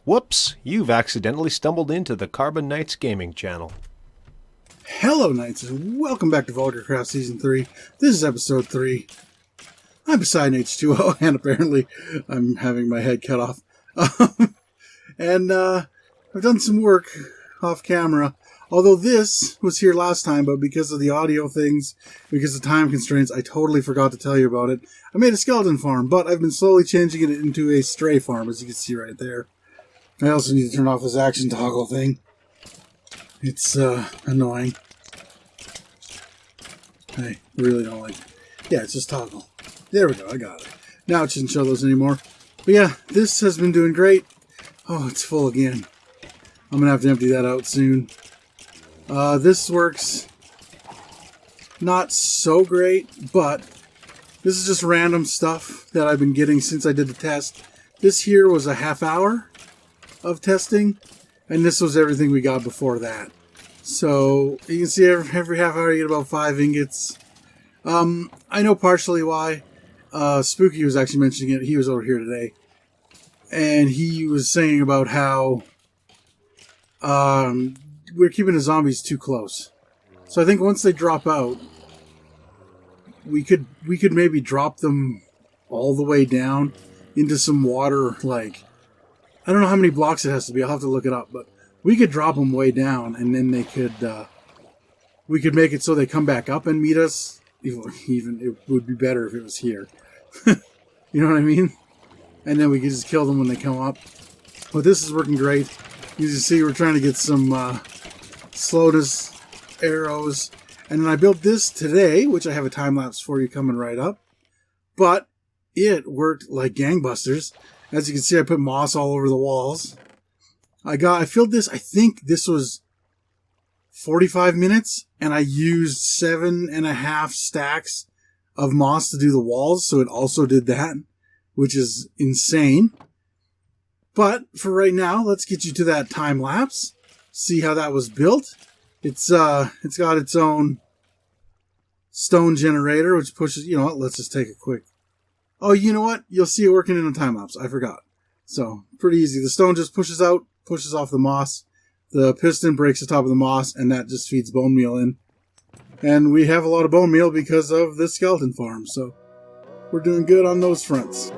Whoops, you've accidentally stumbled into the Carbon Knights gaming channel. Hello, Knights, and welcome back to VulgarCraft Season 3. This is Episode 3. I'm beside H2O, and apparently I'm having my head cut off. I've done some work off camera. Although this was here last time, but because of the audio things, because of time constraints, I totally forgot to tell you about it. I made a skeleton farm, but I've been slowly changing it into a stray farm, as you can see right there. I also need to turn off this action toggle thing. It's annoying. I really don't like it. Yeah, it's just toggle. There we go, I got it. Now it shouldn't show those anymore. But yeah, this has been doing great. Oh, it's full again. I'm going to have to empty that out soon. This works not so great, but this is just random stuff that I've been getting since I did the test. This here was a half hour of testing, and this was everything we got before that. So you can see every half hour you get about 5 ingots. I know partially why. Spooky was actually mentioning it. He was over here today, and he was saying about how we're keeping the zombies too close. So I think once they drop out, we could maybe drop them all the way down into some water. Like, I don't know how many blocks it has to be. I'll have to look it up, but we could drop them way down, and then they could we could make it so they come back up and meet us. Even it would be better if it was here. You know what I mean? And then we could just kill them when they come up. But this is working great. You can see we're trying to get some slowness arrows. And then I built this today, which I have a time-lapse for you coming right up. But it worked like gangbusters. As you can see, I put moss all over the walls. I filled this, I think this was 45 minutes, and I used 7.5 stacks of moss to do the walls, so it also did that, which is insane. But for right now, let's get you to that time lapse. See how that was built. It's got its own stone generator, which pushes, you know what, let's just take a quick. Oh, you know what? You'll see it working in a time lapse. I forgot. So, pretty easy. The stone just pushes out, pushes off the moss. The piston breaks the top of the moss, and that just feeds bone meal in. And we have a lot of bone meal because of this skeleton farm, so we're doing good on those fronts.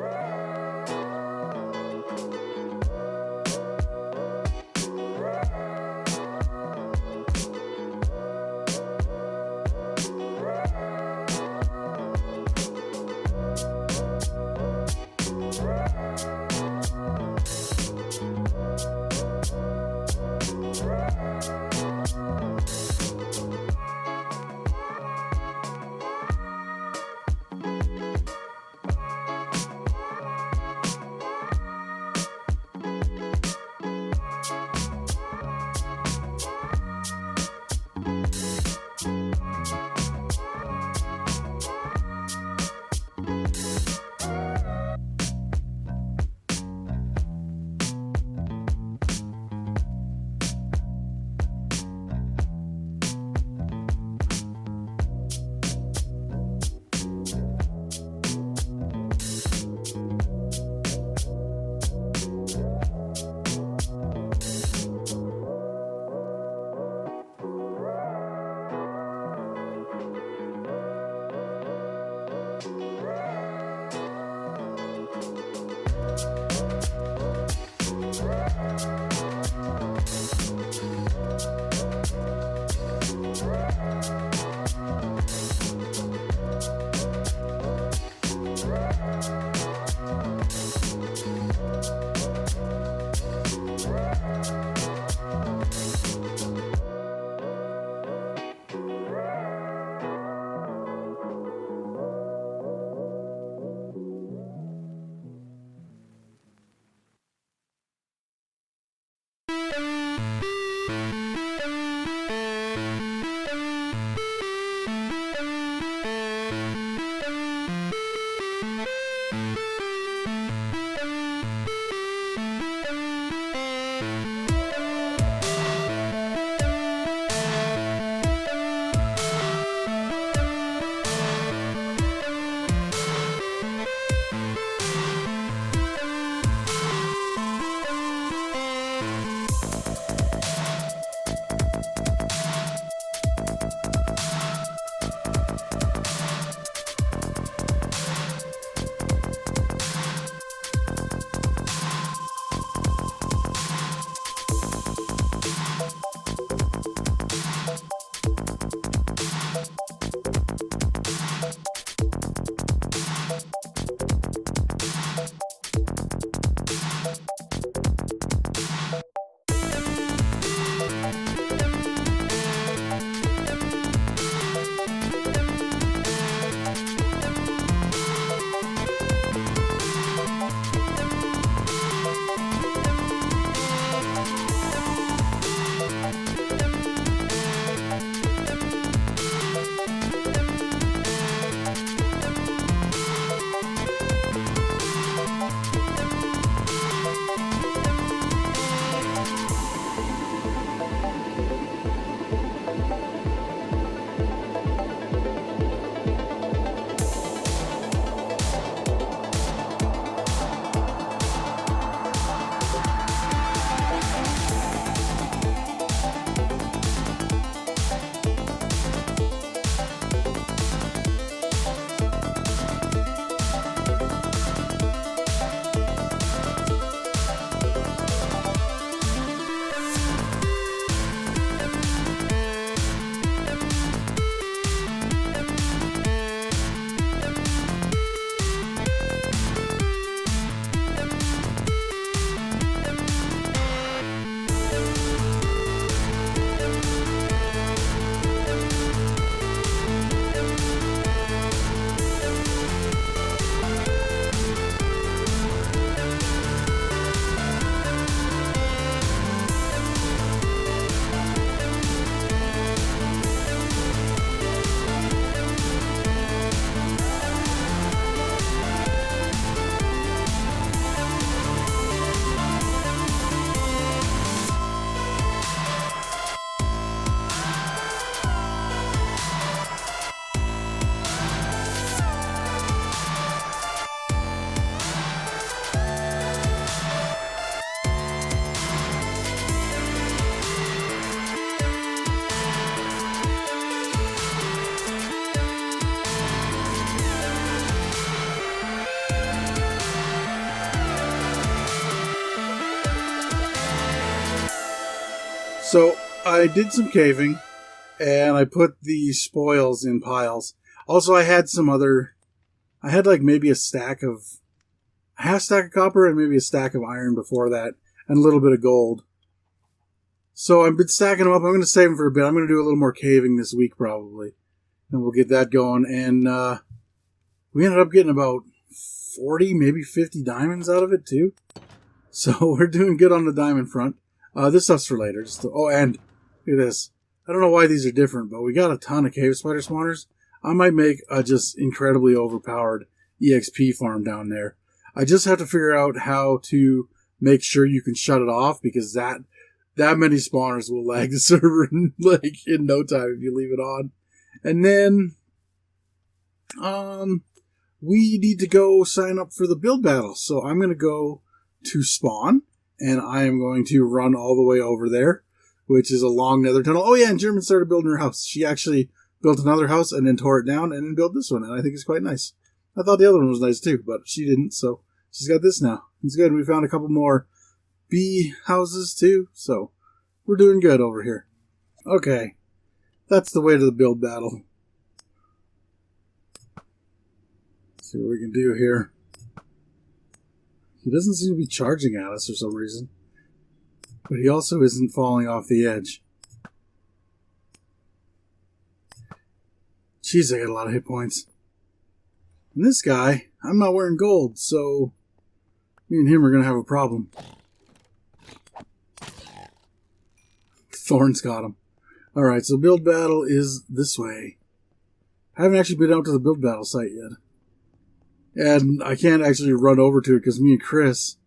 So I did some caving, and I put the spoils in piles. Also, I had like maybe a half stack of copper and maybe a stack of iron before that, and a little bit of gold. So I've been stacking them up. I'm going to save them for a bit. I'm going to do a little more caving this week probably, and we'll get that going. And we ended up getting about 40, maybe 50 diamonds out of it too. So we're doing good on the diamond front. This stuff's for later. And look at this. I don't know why these are different, but we got a ton of cave spider spawners. I might make a just incredibly overpowered EXP farm down there. I just have to figure out how to make sure you can shut it off, because that many spawners will lag the server in no time if you leave it on. And then we need to go sign up for the build battle. So I'm going to go to spawn, and I am going to run all the way over there, which is a long nether tunnel. Oh yeah, and German started building her house. She actually built another house and then tore it down and then built this one, and I think it's quite nice. I thought the other one was nice too, but she didn't, so she's got this now. It's good. We found a couple more bee houses too, so we're doing good over here. Okay, that's the way to the build battle. Let's see what we can do here. He doesn't seem to be charging at us for some reason, but he also isn't falling off the edge. Jeez, I got a lot of hit points. And this guy, I'm not wearing gold, so me and him are going to have a problem. Thorns got him. Alright, so build battle is this way. I haven't actually been out to the build battle site yet. And I can't actually run over to it because me and Chris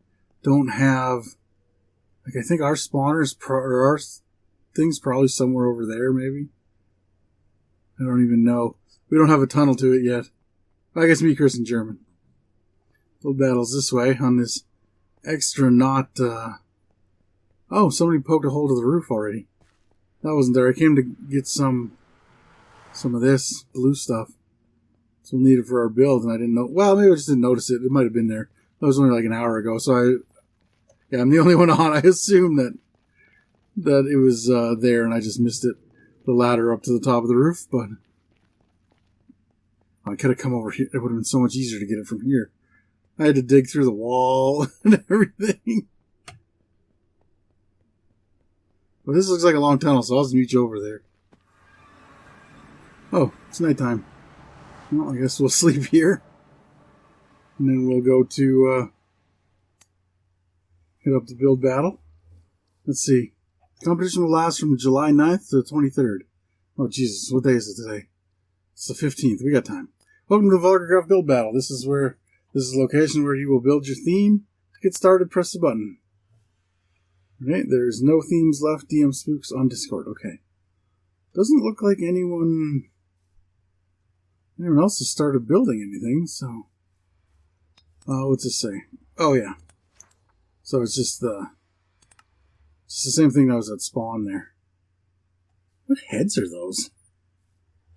don't have... I think our spawners, our thing's probably somewhere over there, maybe. I don't even know. We don't have a tunnel to it yet. I guess me, Chris, and German. Build battle's this way on this extra not... Oh, somebody poked a hole to the roof already. That wasn't there. I came to get some of this blue stuff. It's needed for our build, and I didn't know... Well, maybe I just didn't notice it. It might have been there. That was only like an hour ago, so I'm the only one on. I assumed that it was there, and I just missed it. The ladder up to the top of the roof, but... I could have come over here. It would have been so much easier to get it from here. I had to dig through the wall and everything. But this looks like a long tunnel, so I'll just meet you over there. Oh, it's nighttime. Well, I guess we'll sleep here. And then we'll go to hit up the build battle. Let's see. The competition will last from July 9th to the 23rd. Oh, Jesus. What day is it today? It's the 15th. We got time. Welcome to the VulgarCraft build battle. This is the location where you will build your theme. To get started, press the button. Alright, there's no themes left. DM Spooks on Discord. Okay. Doesn't look like anyone else has started building anything, so... what's this say? Oh, yeah. So it's just the same thing that was at spawn there. What heads are those?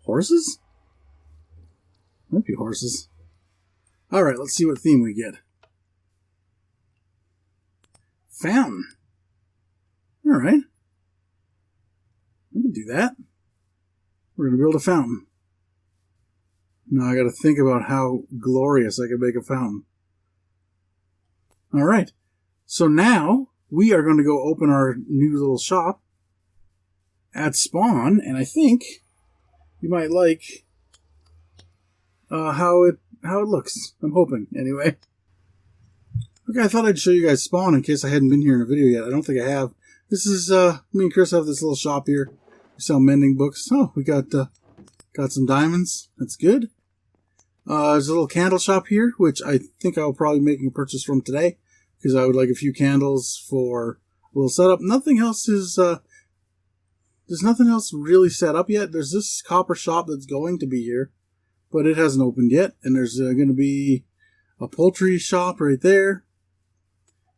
Horses? Might be horses. Alright, let's see what theme we get. Fountain. Alright. We can do that. We're going to build a fountain. Now I got to think about how glorious I can make a fountain. Alright. So now we are going to go open our new little shop at spawn, and I think you might like how it looks. I'm hoping, anyway. Okay, I thought I'd show you guys spawn in case I hadn't been here in a video yet. I don't think I have. This is, me and Chris have this little shop here. We sell mending books. Oh, we got some diamonds. That's good. There's a little candle shop here, which I think I'll probably be making a purchase from today, because I would like a few candles for a little setup. Nothing else is, there's nothing else really set up yet. There's this copper shop that's going to be here, but it hasn't opened yet. And there's going to be a poultry shop right there.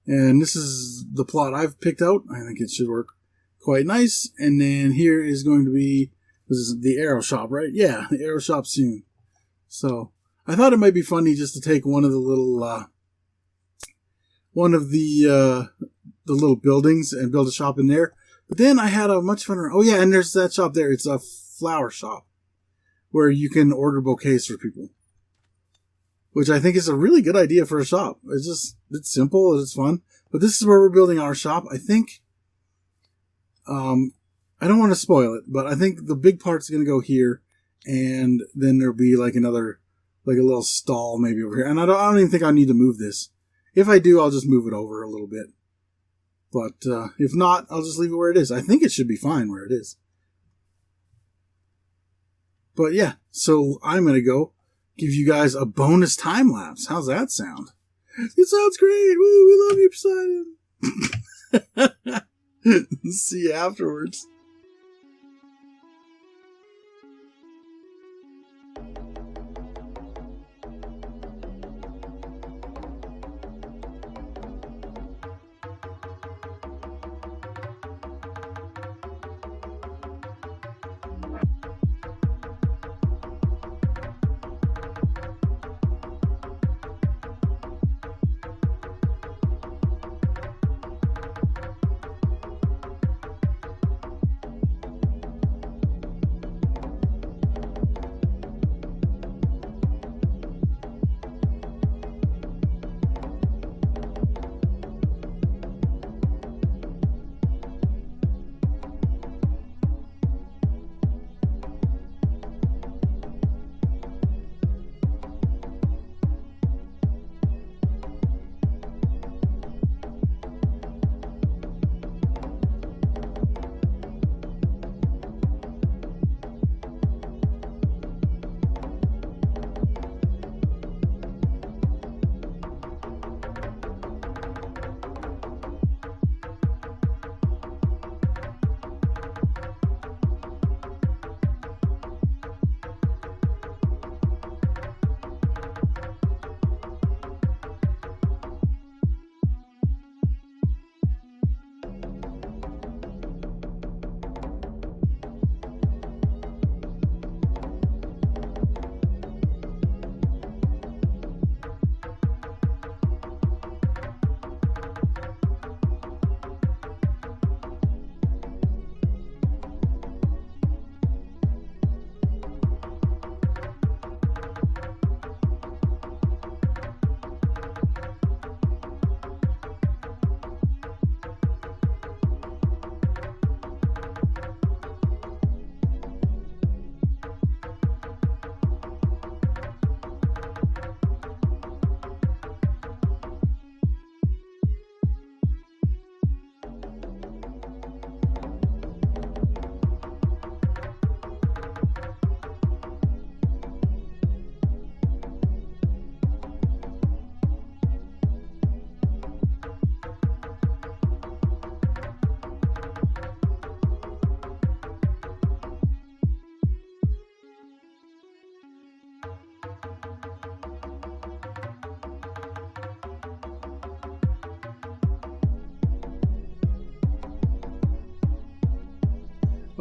And this is the plot I've picked out. I think it should work quite nice. And then here is going to be, this is the arrow shop, right? Yeah, the arrow shop soon. So I thought it might be funny just to take one of the little, one of the little buildings and build a shop in there, But then I had a much funner. Oh yeah, and there's that shop there. It's a flower shop where you can order bouquets for people, which I think is a really good idea for a shop. It's simple, it's fun. But this is where we're building our shop. I think, I don't want to spoil it, but I think the big part's going to go here, and then there'll be like a little stall maybe over here. And I don't even think I need to move this. If I do, I'll just move it over a little bit. But if not, I'll just leave it where it is. I think it should be fine where it is. But yeah, so I'm going to go give you guys a bonus time lapse. How's that sound? It sounds great. Woo, we love you, Poseidon. See you afterwards.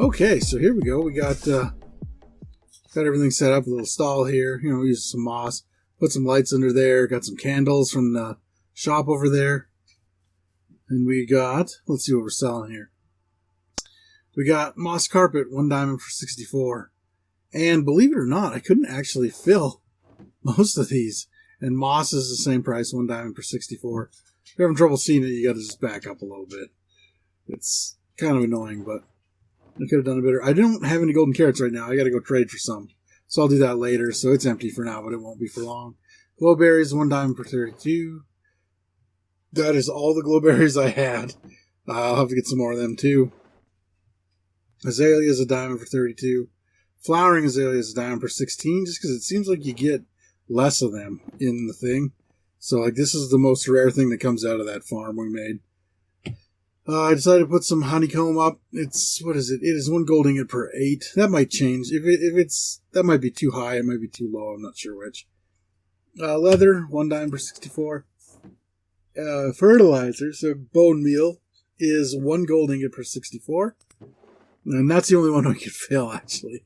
Okay, so here we go. We got everything set up. A little stall here. You know, we used some moss. Put some lights under there. Got some candles from the shop over there. And we got, let's see what we're selling here. We got moss carpet, 1 diamond for 64. And believe it or not, I couldn't actually fill most of these. And moss is the same price, 1 diamond for 64. If you're having trouble seeing it, you got to just back up a little bit. It's kind of annoying, but I could have done it better. I don't have any golden carrots right now. I got to go trade for some. So I'll do that later. So it's empty for now, but it won't be for long. Glowberries, 1 diamond for 32. That is all the glowberries I had. I'll have to get some more of them too. Azaleas, 1 diamond for 32. Flowering azaleas, 1 diamond for 16, just because it seems like you get less of them in the thing. So like this is the most rare thing that comes out of that farm we made. I decided to put some honeycomb up. It's, what is it? It is 1 gold ingot per 8. That might change. If it's, that might be too high. It might be too low. I'm not sure which. Leather, 1 dime per 64. Fertilizer, so bone meal, is 1 gold ingot per 64. And that's the only one we could fill, actually.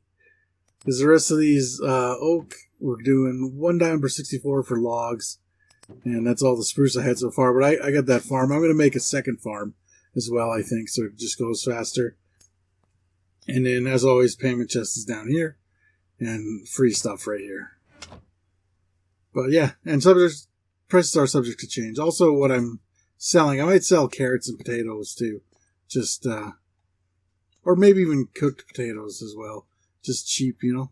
Because the rest of these, oak, we're doing 1 dime per 64 for logs. And that's all the spruce I had so far. But I got that farm. I'm going to make a second farm. as well, I think, so it just goes faster. And then, as always, payment chest is down here, and free stuff right here. But yeah, and prices are subject to change. Also, what I'm selling, I might sell carrots and potatoes too. Just, or maybe even cooked potatoes as well. Just cheap, you know.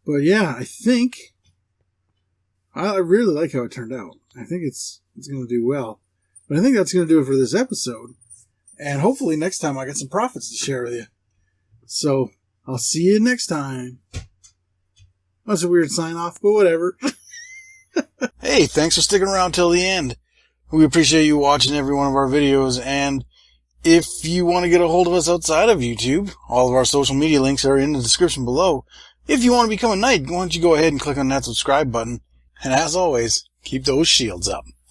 But yeah, I think I really like how it turned out. I think it's going to do well. But I think that's going to do it for this episode. And hopefully next time I got some profits to share with you. So, I'll see you next time. That's a weird sign off, but whatever. Hey, thanks for sticking around till the end. We appreciate you watching every one of our videos, and if you want to get a hold of us outside of YouTube, all of our social media links are in the description below. If you want to become a knight, why don't you go ahead and click on that subscribe button. And as always, keep those shields up.